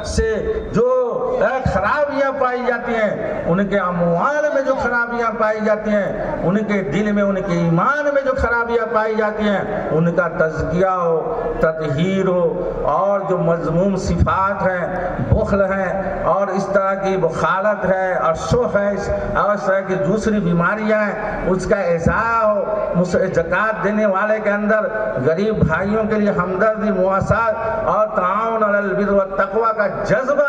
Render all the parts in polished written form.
سے جو خرابیاں پائی جاتی ہیں، ان کے اموال میں جو خرابیاں پائی جاتی ہیں، ان کے دل میں، ان کے ایمان میں جو خرابیاں پائی جاتی ہیں، ان کا تزکیہ ہو، تطہیر ہو، اور جو مذموم صفات ہیں، بخل ہیں اور اس طرح کی بخالت ہے اور شح ہے اور اس طرح کی دوسری بیماریاں ہیں، اس کا ازالہ ہو، زکوٰۃ دینے والے کے اندر غریب بھائیوں کے لیے ہمدردی، مواسات اور تعاون علی البر والتقوی کا جذبہ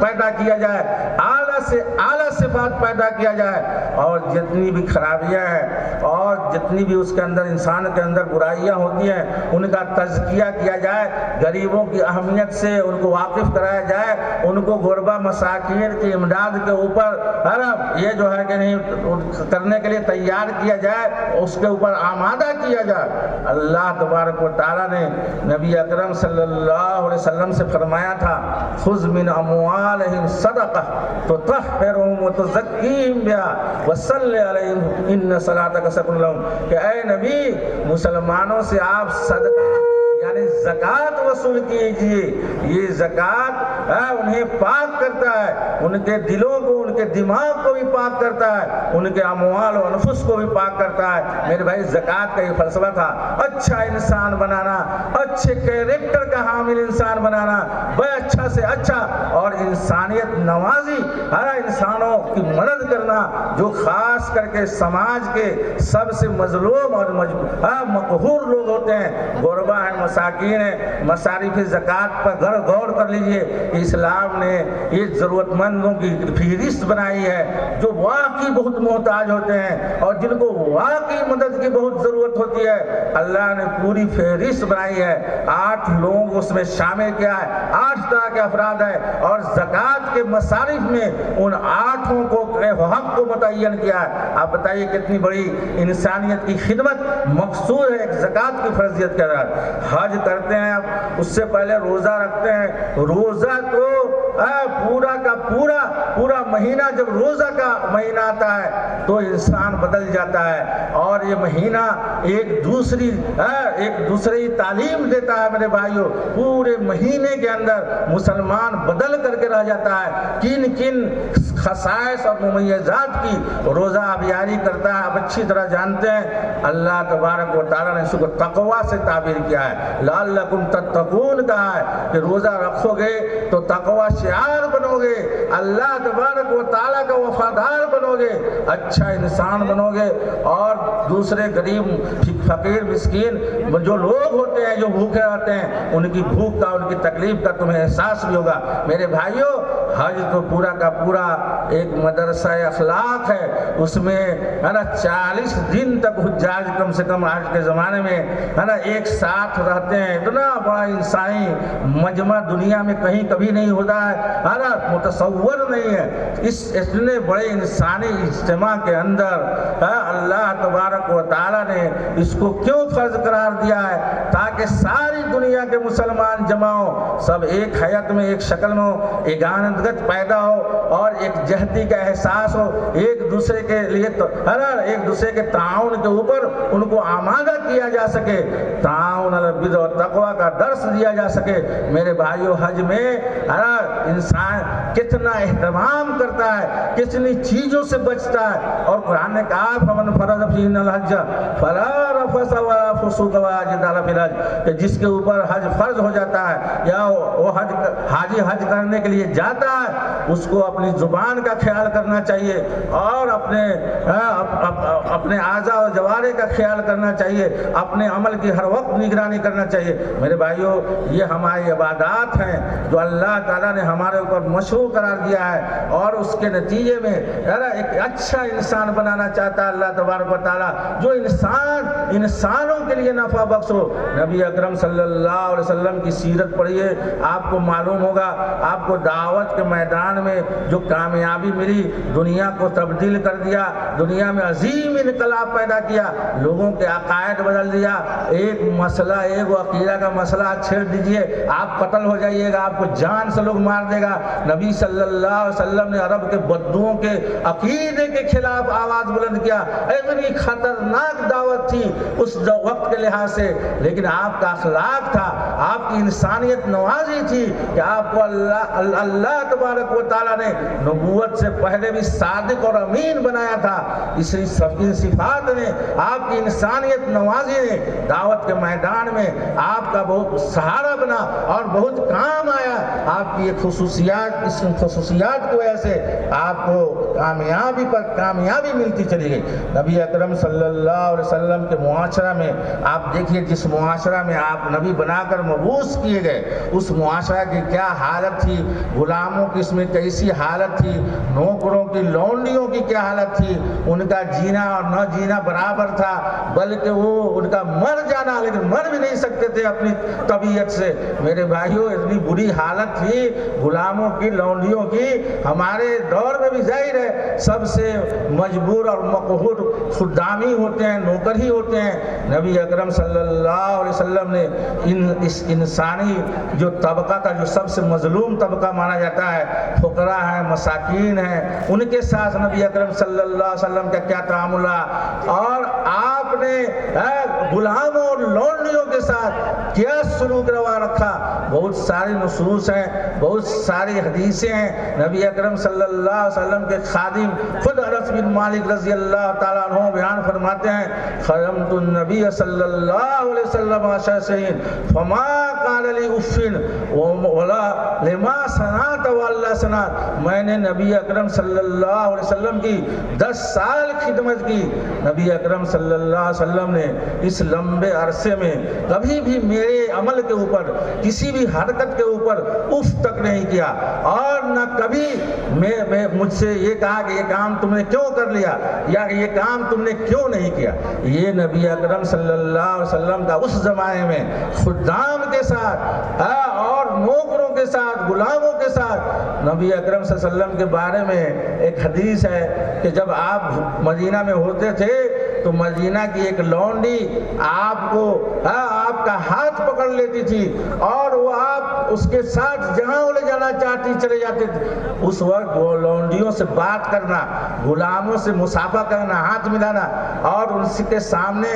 پیدا کیا جائے، اعلیٰ سے اعلیٰ صفات پیدا کیا جائے، اور جتنی بھی خرابیاں ہیں اور جتنی بھی اس کے اندر انسان کے اندر برائیاں ہوتی ہیں ان کا تزکیہ کیا جائے، غریبوں کی اہمیت سے ان کو واقف کرایا جائے، ان کو غربا مساکین کی امداد کے اوپر یہ جو ہے کہ نہیں کرنے کے لیے تیار کیا جائے، اس کے اوپر آمادہ کیا جائے۔ اللہ تبارک و تعالیٰ نے نبی اکرم صلی اللہ علیہ وسلم سے فرمایا تھا، خذ من اموالہم صدقہ تطہرہم وتزکیہم بہا وصلی علیہم ان صلاتک سکن لہم، کہ اے نبی مسلمانوں سے آپ صدقہ یعنی زکوٰۃ وصول کیجئے، یہ زکوٰۃ انہیں پاک کرتا ہے، ان کے دلوں کو، ان کے دماغ کو بھی پاک کرتا ہے، ان کے اموال و انفس کو بھی پاک کرتا ہے۔ میرے بھائی زکوٰۃ کا یہ فلسفہ تھا، اچھا انسان بنانا، اچھے کیریکٹر کا حامل انسان بنانا، بڑے اچھا سے اچھا اور انسانیت نوازی ہر انسانوں کی مدد کرنا، جو خاص کر کے سماج کے سب سے مظلوم اور مقہور لوگ ہوتے ہیں، غربا ہیں، مساکین ہیں۔ مصارف زکوٰۃ پر غور کر لیجئے، اسلام نے یہ ضرورت مندوں کی فہرست بنائی ہے جو واقعی بہت محتاج ہوتے ہیں اور جن کو واقعی مدد کی بہت ضرورت ہوتی ہے۔ اللہ نے پوری فہرست بنائی ہے، 8 لوگوں کو اس میں شامل کیا ہے، 8 طرح کے افراد ہیں، اور زکوٰۃ کے مصارف میں ان 8 کو حق کو متعین کیا ہے۔ آپ بتائیے کتنی بڑی انسانیت کی خدمت مقصود ہے ایک زکوٰۃ کی فرضیت کے اندر۔ حج کرتے ہیں، اب اس سے پہلے روزہ رکھتے ہیں، روزہ تو پورا کا پورا مہینہ، جب روزہ کا مہینہ آتا ہے تو انسان بدل جاتا ہے، اور یہ مہینہ ایک دوسری تعلیم دیتا ہے۔ میرے بھائیوں، پورے مہینے کے اندر مسلمان بدل کر کے رہ جاتا ہے، کن خصائص اور ممیزات کی روزہ آبیاری کرتا ہے، آپ اچھی طرح جانتے ہیں۔ اللہ تبارک و تعالیٰ نے اس کو تقوی سے تعبیر کیا ہے، لعلکم تتقون کہا ہے کہ روزہ رکھو گے تو تقوی شعار بنو گے، اللہ تبارک و تعالیٰ کا وفادار بنو گے، اچھا انسان بنو گے، اور دوسرے غریب فقیر مسکین جو لوگ ہوتے ہیں جو بھوکے رہتے ہیں ان کی بھوک کا، ان کی تکلیف کا تمہیں احساس بھی ہوگا۔ میرے بھائیوں، حج تو پورا کا پورا ایک مدرسہ اخلاق ہے، اس میں 40 دن تک حجاج کم سے کم آج کے زمانے میں ایک ساتھ رہتے ہیں، اتنا بڑا انسانی مجمع دنیا میں کہیں کبھی نہیں ہوتا ہے، متصور نہیں ہے۔ اس اتنے بڑے انسانی اجتماع کے اندر اللہ تبارک و تعالیٰ نے اس کو کیوں فرض قرار دیا ہے؟ تاکہ ساری دنیا کے مسلمان جمع ہو، سب ایک حیت میں، ایک شکل میں ہو، ایک آنندگت پیدا ہو اور ایک جہتی کا احساس ہو، ایک دوسرے کے لیے ایک دوسرے کے تعاون کے اوپر ان کو آمادہ کیا جا سکے، تعاون علی البر والتقوی کا درس دیا جا سکے۔ میرے بھائیو، حج میں انسان کتنا اہتمام کرتا ہے، کتنی چیزوں سے بچتا ہے، اور قرآن نے کہا فمن فرض فیہن الحج فلا رفث ولا فسوق ولا جدال فی الحج، کہ جس کے اوپر حج فرض ہو جاتا ہے یا وہ حاجی حج کرنے کے لیے جاتا ہے، اس کو اپنی زبان کا خیال کرنا چاہیے اور اپنے اعضاء و جوارح کا خیال کرنا چاہیے، اپنے عمل کی ہر وقت نگرانی کرنا چاہیے۔ میرے بھائیوں، یہ ہماری عبادات ہیں جو اللہ تعالیٰ نے ہمارے اوپر مشروع قرار دیا ہے، اور اس کے نتیجے میں ایک اچھا انسان بنانا چاہتا ہے اللہ تبارک و تعالیٰ، جو انسانوں کے لیے نفع بخش ہو۔ نبی اکرم صلی اللہ علیہ وسلم کی سیرت پڑھیے، آپ کو معلوم ہوگا، آپ کو دعوت کے میدان میں جو کامیابی ملی، دنیا کو تبدیل کر دیا، دنیا میں عظیم انقلاب پیدا کیا، لوگوں کے عقائد بدل دیا۔ ایک مسئلہ، ایک عقیدہ کا مسئلہ چھیڑ دیجئے، آپ قتل ہو جائیے گا، آپ کو جان سے لوگ مار دے گا۔ نبی صلی اللہ علیہ وسلم نے عرب کے بدوؤں کے عقیدے کے خلاف آواز بلند کیا، اتنی خطرناک دعوت تھی اس وقت کے لحاظ سے، لیکن آپ کا اخلاق تھا، آپ کی انسانیت نوازی تھی کہ آپ کو اللہ تبارک و تعالیٰ نے نبوت سے پہلے بھی صادق اور امین بنایا تھا۔ ان صفات نے آپ کی انسانیت نوازی نے دعوت کے میدان میں آپ کا بہت سہارا بنا اور بہت کام آیا۔ آپ کی یہ خصوصیات، اس خصوصیات کی وجہ سے آپ کو کامیابی پر کامیابی ملتی چلی گئی۔ نبی اکرم صلی اللہ علیہ وسلم کے معاشرہ میں آپ دیکھیے، جس معاشرہ میں آپ نبی بنا کر مبعوث کیے گئے، اس معاشرہ کی کیا حالت تھی، غلاموں کی اس میں کیسی حالت تھی، نوکروں کی، لونڈیوں کی کیا حالت تھی، ان کا جینا اور نہ جینا برابر تھا، بلکہ وہ ان کا مر جانا، لیکن مر بھی نہیں سکتے تھے اپنی طبیعت سے۔ میرے بھائیوں، اتنی بری حالت تھی غلاموں کی، لونڈیوں کی۔ ہمارے دور میں بھی ظاہر ہے سب سے مجبور اور مقہور خدامی ہوتے ہیں، نوکر ہی ہوتے ہیں۔ نبی اکرم صلی اللہ علیہ وسلم نے اس انسانی جو طبقہ تھا، جو سب سے مظلوم طبقہ مانا جاتا ہے، فقراء ہیں، مساکین ہیں، ان کے ساتھ نبی اکرم صلی اللہ علیہ وسلم کا کیا تعامل رہا، اور آپ نے غلاموں اور لونڈیوں کے ساتھ کیا سلوک روا رکھا۔ بہت ساری نصوص ہیں، بہت ساری حدیثیں ہیں۔ نبی اکرم صلی اللہ علیہ وسلم کے خادم خود انس بن مالک رضی اللہ تعالیٰ عنہ بیان فرماتے ہیں، خدمت النبی صلی اللہ علیہ وسلم عشرین فما قال لی اف ولا لما صنعت واللہ صنعت۔ میں نے نبی اکرم صلی اللہ علیہ وسلم کی 10 سال خدمت کی۔ نبی اکرم صلی اللہ علیہ وسلم نے اس لمبے عرصے میں کبھی بھی میرے عمل کے اوپر، کسی بھی حرکت کے اوپر اف تک نہیں کیا، اور نہ کبھی مجھ سے یہ کہا کہ یہ کام تم نے کیوں کر لیا، یا یہ کام تم نے کیوں نہیں کیا۔ یہ نبی اکرم صلی اللہ علیہ وسلم کا اس زمانے میں خدام کے ساتھ اور نوکروں کے ساتھ، غلاموں کے ساتھ۔ نبی اکرم صلی اللہ علیہ وسلم کے بارے میں ایک حدیث ہے کہ جب آپ مدینہ میں ہوتے تھے تو مدینہ کی ایک لونڈی آپ کا ہاتھ پکڑ لیتی تھی، اور وہ آپ اس کے ساتھ جہاں وہ لے جانا چاہتی چلے جاتے تھے۔ اس وقت وہ لونڈیوں سے بات کرنا، غلاموں سے مصافحہ کرنا، ہاتھ ملانا، اور ان کے سامنے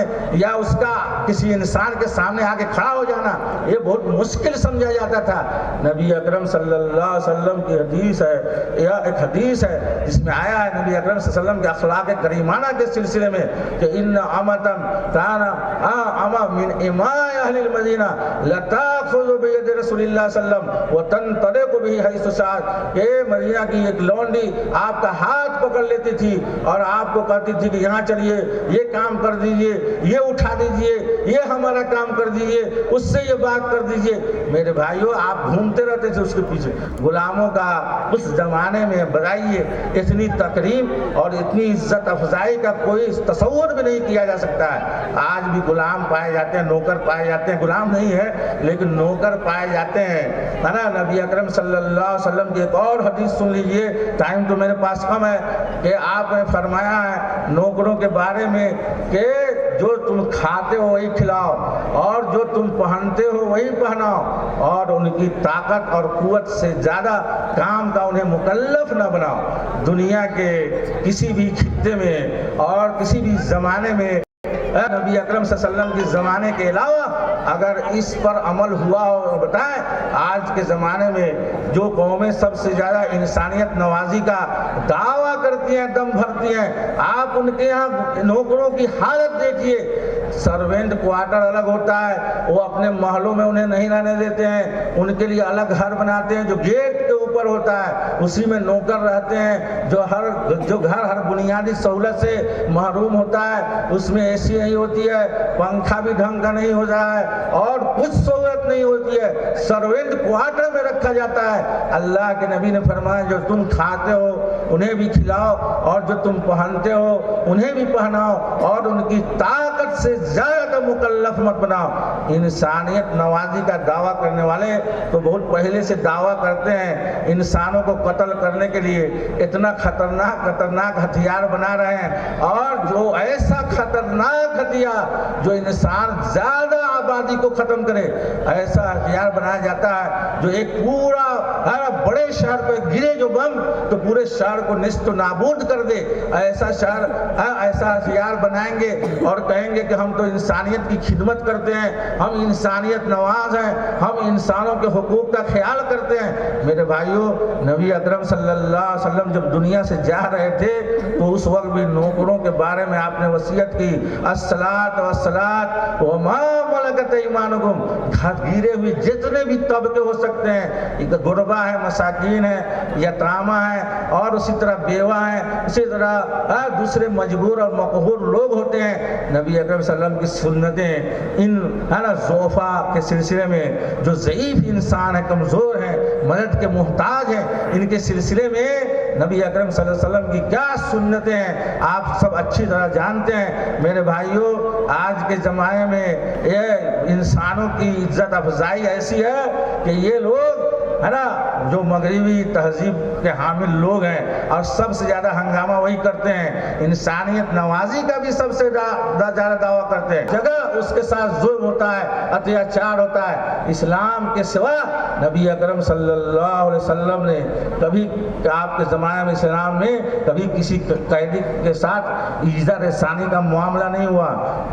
یا اس کا کسی انسان کے سامنے آ کے کھڑا ہو جانا، یہ بہت مشکل سمجھا جاتا تھا۔ نبی اکرم صلی اللہ علیہ وسلم کی حدیث ہے، یا ایک حدیث ہے جس میں آیا ہے نبی اکرم صلی اللہ علیہ وسلم کے اخلاق کریمانہ کے سلسلے میں کہ ان امتن کانا اما من اماء اہل المدینہ لتاخذ بید رسول اللہ صلی اللہ علیہ وسلم وتنطلق به حیث شاءت۔ کہ مدینہ کی ایک لونڈی آپ کا ہاتھ پکڑ لیتی تھی اور آپ کو کہتی تھی کہ یہاں چلیے، یہ کام کر دیجئے، یہ اٹھا دیجئے، یہ ہمارا کام کر دیجئے، اس سے یہ بات کر دیجئے۔ میرے بھائیوں، آپ گھومتے رہتے تھے اس کے پیچھے۔ غلاموں کا اس زمانے میں بتائیے اتنی تکریم اور اتنی عزت افزائی کا کوئی تصور بھی نہیں کیا جا سکتا ہے۔ آج بھی غلام پائے جاتے ہیں، نوکر پائے جاتے ہیں، غلام نہیں ہے لیکن نوکر پائے جاتے ہیں، ہے نا۔ نبی اکرم صلی اللہ علیہ وسلم کی ایک اور حدیث سن لیجئے، ٹائم تو میرے پاس کم ہے، کہ آپ نے فرمایا ہے نوکروں کے بارے میں کہ جو تم کھاتے ہو وہی کھلاؤ، اور جو تم پہنتے ہو وہی پہناؤ، اور ان کی طاقت اور قوت سے زیادہ کام کا انہیں مکلف نہ بناؤ۔ دنیا کے کسی بھی خطے میں اور کسی بھی زمانے میں نبی اکرم صلی اللہ علیہ وسلم کے زمانے کے علاوہ اگر اس پر عمل ہوا ہو بتائیں۔ آج کے زمانے میں جو قومیں سب سے زیادہ انسانیت نوازی کا دعویٰ کرتی ہیں، دم بھرتی ہیں، آپ ان کے یہاں نوکروں کی حالت دیکھیے۔ سروینٹ کوارٹر الگ ہوتا ہے، وہ اپنے محلوں میں انہیں نہیں رہنے دیتے ہیں، ان کے لیے الگ گھر بناتے ہیں جو گیٹ کے اوپر ہوتا ہے، اسی میں نوکر رہتے ہیں۔ جو گھر ہر بنیادی سہولت سے محروم ہوتا ہے، اس میں اے سی نہیں ہوتی ہے، پنکھا بھی ڈھنگ کا نہیں ہوتا ہے، اور کچھ سہولت نہیں ہوتی ہے، سروینٹ کوارٹر میں رکھا جاتا ہے۔ اللہ کے نبی نے فرمایا جو تم کھاتے ہو انہیں بھی کھلاؤ، اور جو تم پہنتے ہو انہیں بھی پہناؤ، اور ان کی طاقت سے زیادہ مکلف مت بناؤ۔ انسانیت نوازی کا دعویٰ کرنے والے تو بہت پہلے سے دعویٰ کرتے ہیں، انسانوں کو قتل کرنے کے لیے اتنا خطرناک ہتھیار بنا رہے ہیں، اور جو ایسا خطرناک ہتھیار جو انسان زیادہ آبادی کو ختم کرے، ایسا ہتھیار بنایا جاتا ہے جو ایک پورا بڑے بڑے شہر پہ گرے جو بم تو پورے شہر کو نیست و نابود کر دے، ایسا شہر ایسا ہتھیار بنائیں گے اور کہیں گے کہ ہم تو انسانیت کی خدمت کرتے ہیں، ہم انسانیت نواز ہیں، ہم انسانوں کے حقوق کا خیال کرتے ہیں۔ میرے بھائیوں، نبی اکرم صلی اللہ علیہ وسلم جب دنیا سے جا رہے تھے تو اس وقت بھی نوکروں کے بارے میں آپ نے وصیت کی، الصلاۃ والصلاۃ وما ملکت ایمانکم، گھرے ہوئے جتنے بھی طبقے ہو سکتے ہیں، غربا ہے، مساکین ہے، یتامہ ہے، اور اسی طرح بیوہ ہیں، اسی طرح دوسرے مجبور اور مقہور لوگ ہوتے ہیں، نبی اکرم صلی اللہ علیہ وسلم کی سنتیں ان ضعفاء کے سلسلے میں، جو ضعیف انسان ہے، کمزور ہیں، مدد کے محتاج ہیں، ان کے سلسلے میں نبی اکرم صلی اللہ علیہ وسلم کی کیا سنتیں ہیں آپ سب اچھی طرح جانتے ہیں۔ میرے بھائیوں، آج کے زمانے میں یہ انسانوں کی عزت افزائی ایسی ہے کہ یہ لوگ ہے نا جو مغربی تہذیب کے حامل لوگ ہیں اور سب سے زیادہ ہنگامہ وہی کرتے ہیں، انسانیت نوازی کا بھی سب سے زیادہ دعویٰ کرتے ہیں، جگہ اس کے ساتھ ظلم ہوتا ہے، اتیاچار ہوتا ہے۔ اسلام کے سوا نبی اکرم صلی اللہ علیہ وسلم نے کبھی آپ کے زمانے میں اسلام میں کبھی کسی قیدی کے ساتھ ایذا رسانی کا معاملہ نہیں ہوا۔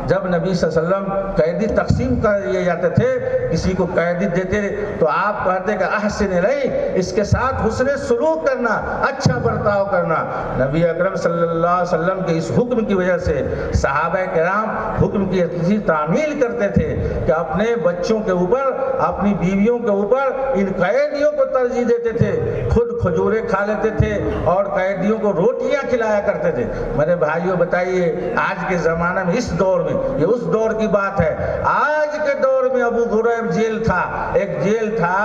جب نبی صلی اللہ علیہ وسلم قیدی تقسیم کر دیے جاتے تھے، کسی کو قیدی دیتے تو آپ کہتے کہ احسن الیہ، اس کے ساتھ حسن سلوک کرنا، اچھا برتاؤ کرنا۔ نبی اکرم صلی اللہ علیہ وسلم کے اس حکم کی وجہ سے صحابہ کرام حکم کی ایسی تعمیل کرتے تھے کہ اپنے بچوں کے اوپر، اپنی بیویوں کے اوپر ان قیدیوں کو ترجیح دیتے تھے، خود کھجورے کھا لیتے تھے اور قیدیوں کو روٹیاں کھلایا کرتے تھے۔ میرے بھائیوں بتائیے، آج کے زمانے میں، اس دور میں، یہ اس دور کی بات ہے، آج کے دور میں ابو غریب جیل تھا، ایک جیل تھا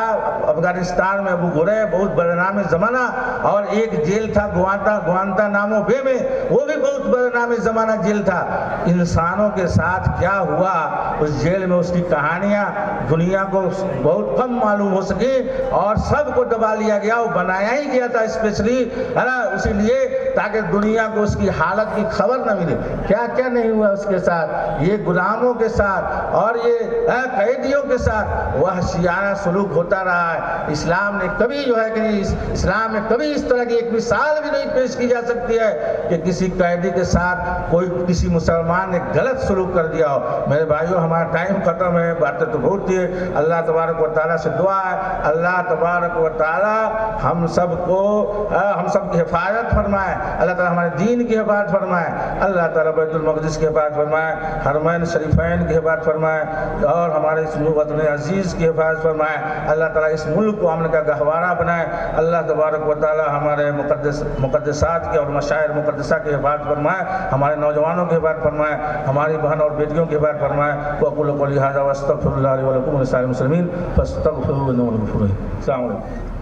افغانستان میں ابو غریب، بہت بدنام زمانہ، اور ایک جیل تھا گوانتانامو بے میں، وہ بھی بہت بدنام زمانہ جیل تھا۔ انسانوں کے ساتھ کیا ہوا اس جیل میں، اس کی کہانیاں دنیا کو بہت کم معلوم ہو سکی اور سب کو دبا لیا گیا، وہ بنایا ہی گیا تھا اسپیشلی ہے نا اسی لیے تاکہ دنیا کو اس کی حالت کی خبر نہ ملے۔ کیا کیا نہیں ہوا اس کے ساتھ، یہ غلاموں کے ساتھ اور یہ قیدیوں کے ساتھ وحشیانہ سلوک ہوتا رہا ہے۔ اسلام نے کبھی جو ہے کہ اسلام میں کبھی اس طرح کی ایک مثال بھی نہیں پیش کی جا سکتی ہے کہ کسی قیدی کے ساتھ کوئی کسی مسلمان نے غلط سلوک کر دیا ہو۔ میرے بھائیوں، ہمارا ٹائم ختم ہے، باتیں تو بہت تھی۔ اللہ تبارک و تعالیٰ سے دعا ہے اللہ تبارک و تعالیٰ ہم سب کی حفاظت فرمائے، اللہ تعالیٰ ہمارے دین کی حفاظت فرمائے، اللہ تعالیٰ بیت المقدس کی حفاظت فرمائے، حرمین شریفین کی حفاظت فرمائے اور ہمارے اس وطن عزیز کی حفاظت فرمائے۔ اللہ تعالیٰ اس ملک کو امن کا گہوارہ بنائے۔ اللہ تبارک و تعالیٰ ہمارے مقدسات کے اور مشاعر مقدسہ کی حفاظت فرمائے، ہمارے نوجوانوں کی حفاظت فرمائے، ہماری بہن اور بیٹیوں کی حفاظت فرمائے۔ وَأَقُولُ قَوْلِي هَٰذَا وَأَسْتَغْفِرُ اللَّهَ لِي وَلَكُمْ وَلِسَائِرِ الْمُسْلِمِينَ فَاسْتَغْفِرُوهُ إِنَّهُ هُوَ الْغَفُورُ الرَّحِيمُ۔ السلام علیکم۔